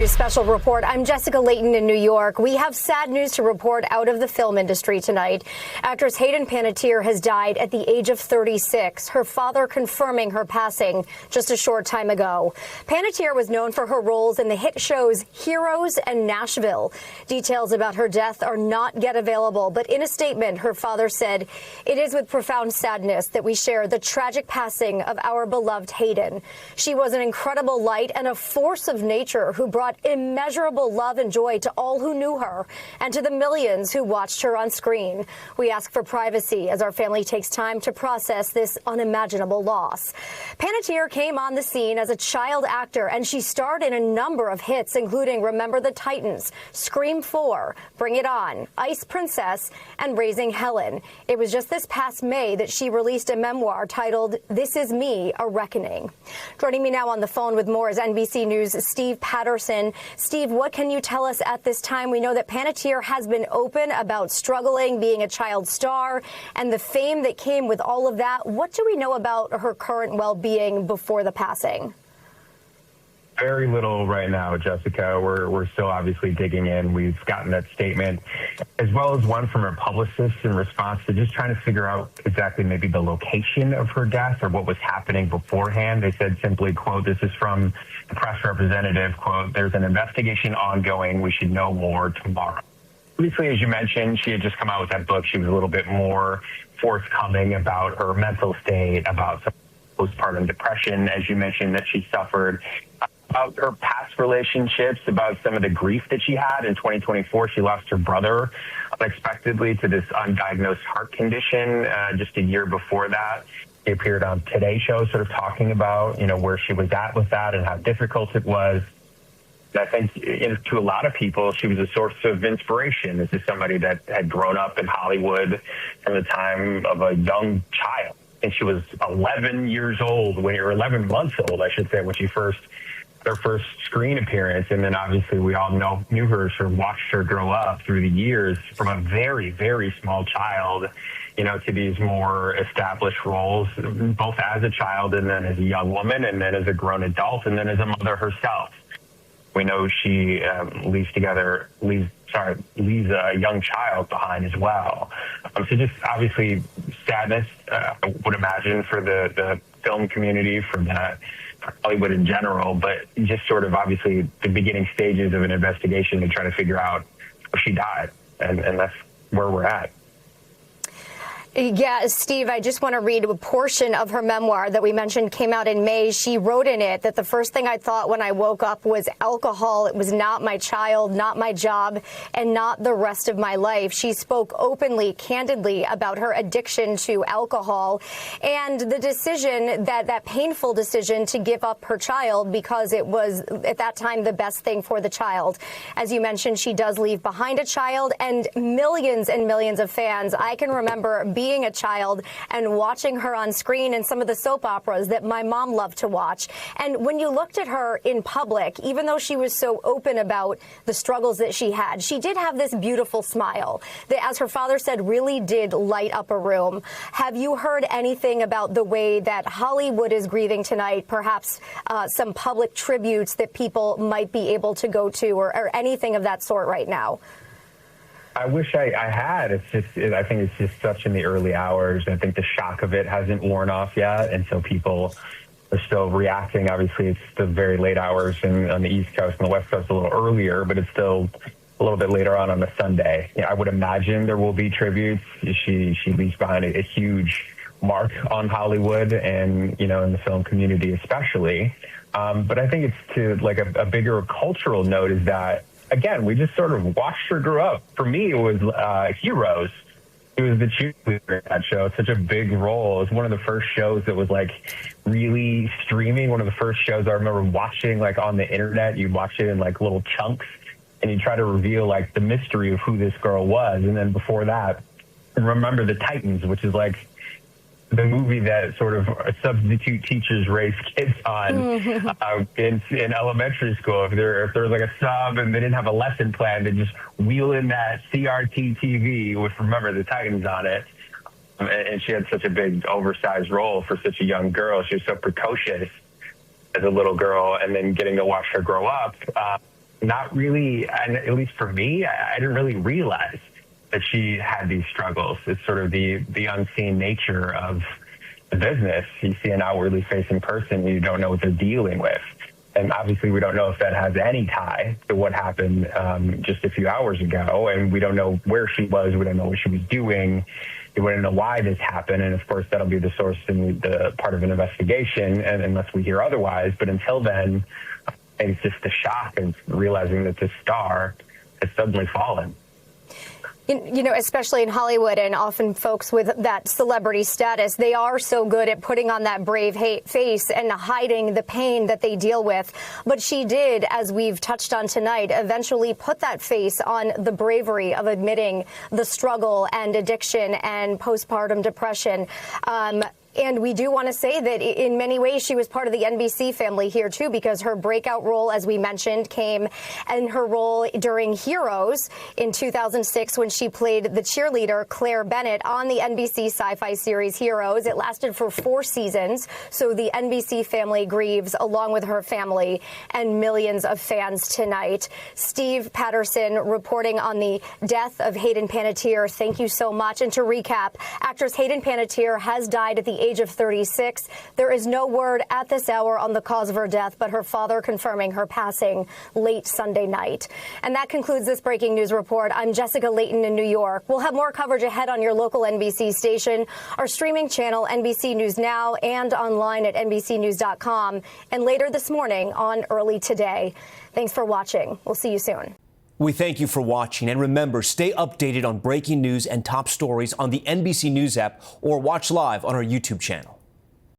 Special report. I'm Jessica Layton in New York. We have sad news to report out of the film industry tonight. Actress Hayden Panettiere has died at the age of 36, her father confirming her passing just a short time ago. Panettiere was known for her roles in the hit shows Heroes and Nashville. Details about her death are not yet available, but in a statement, her father said, "It is with profound sadness that we share the tragic passing of our beloved Hayden. She was an incredible light and a force of nature who brought immeasurable love and joy to all who knew her and to the millions who watched her on screen. We ask for privacy as our family takes time to process this unimaginable loss." Panettiere came on the scene as a child actor, and she starred in a number of hits, including Remember the Titans, Scream 4, Bring It On, Ice Princess, and Raising Helen. It was just this past May that she released a memoir titled This Is Me, A Reckoning. Joining me now on the phone with more is NBC News' Steve Patterson. Steve, what can you tell us at this time? We know that Panettiere has been open about struggling being a child star and the fame that came with all of that. What do we know about her current well-being before the passing? Very little right now, Jessica. We're still obviously digging in. We've gotten that statement, as well as one from her publicist in response to just trying to figure out exactly maybe the location of her death or what was happening beforehand. They said simply, quote, this is from the press representative, quote, "There's an investigation ongoing. We should know more tomorrow." Obviously, as you mentioned, she had just come out with that book. She was a little bit more forthcoming about her mental state, about some postpartum depression, as you mentioned, that she suffered, about her past relationships, about some of the grief that she had. In 2024, she lost her brother unexpectedly to this undiagnosed heart condition. Just a year before that, she appeared on Today Show sort of talking about, where she was at with that and how difficult it was. And I think to a lot of people, she was a source of inspiration. This is somebody that had grown up in Hollywood from the time of a young child. And she was 11 years old, or 11 months old, I should say, when she her first screen appearance. And then obviously we all knew her, sort of watched her grow up through the years from a very, very small child, to these more established roles, both as a child and then as a young woman and then as a grown adult and then as a mother herself. We know she leaves a young child behind as well. So just obviously sadness, I would imagine, for the film community, for Hollywood in general, but just sort of obviously the beginning stages of an investigation to try to figure out how she died. And that's where we're at. Yeah, Steve, I just want to read a portion of her memoir that we mentioned came out in May. She wrote in it that the first thing I thought when I woke up was alcohol. It was not my child, not my job, and not the rest of my life. She spoke openly, candidly about her addiction to alcohol and the decision, that painful decision to give up her child because it was at that time the best thing for the child. As you mentioned, she does leave behind a child and millions of fans. I can remember being a child and watching her on screen in some of the soap operas that my mom loved to watch. And when you looked at her in public, even though she was so open about the struggles that she had, she did have this beautiful smile that, as her father said, really did light up a room. Have you heard anything about the way that Hollywood is grieving tonight, perhaps some public tributes that people might be able to go to or anything of that sort right now? I wish I had. I think it's just such in the early hours. I think the shock of it hasn't worn off yet. And so people are still reacting. Obviously, it's the very late hours on the East Coast and the West Coast a little earlier, but it's still a little bit later on a Sunday. I would imagine there will be tributes. She leaves behind a huge mark on Hollywood and, in the film community especially. But I think it's to like a bigger cultural note is that, again, we just sort of watched her grow up. For me, it was Heroes. It was the cheerleader in that show. It's such a big role. It was one of the first shows that was like really streaming. One of the first shows I remember watching like on the internet. You'd watch it in like little chunks and you try to reveal like the mystery of who this girl was. And then before that, and Remember the Titans, which is like the movie that sort of substitute teachers raise kids on in elementary school. If there was like a sub and they didn't have a lesson plan, they just wheel in that CRT TV with Remember the Titans on it. And she had such a big oversized role for such a young girl. She was so precocious as a little girl, and then getting to watch her grow up. not really, and at least for me, I didn't really realize that she had these struggles. It's sort of the unseen nature of the business. You see an outwardly facing person, you don't know what they're dealing with. And obviously, we don't know if that has any tie to what happened just a few hours ago. And we don't know where she was. We don't know what she was doing. We wouldn't know why this happened. And of course, that'll be the source and the part of an investigation, and unless we hear otherwise. But until then, it's just the shock of realizing that this star has suddenly fallen. You know, especially in Hollywood, and often folks with that celebrity status, they are so good at putting on that brave face and hiding the pain that they deal with. But she did, as we've touched on tonight, eventually put that face on the bravery of admitting the struggle and addiction and postpartum depression. And we do want to say that in many ways she was part of the NBC family here, too, because her breakout role, as we mentioned, came in her role during Heroes in 2006 when she played the cheerleader Claire Bennett on the NBC sci-fi series Heroes. It lasted for 4 seasons. So the NBC family grieves along with her family and millions of fans tonight. Steve Patterson reporting on the death of Hayden Panettiere. Thank you so much. And to recap, actress Hayden Panettiere has died at the age of 36. There is no word at this hour on the cause of her death, but her father confirming her passing late Sunday night. And that concludes this breaking news report. I'm Jessica Layton in New York. We'll have more coverage ahead on your local NBC station, our streaming channel, NBC News Now, and online at NBCnews.com, and later this morning on Early Today. Thanks for watching. We'll see you soon. We thank you for watching, and remember, stay updated on breaking news and top stories on the NBC News app or watch live on our YouTube channel.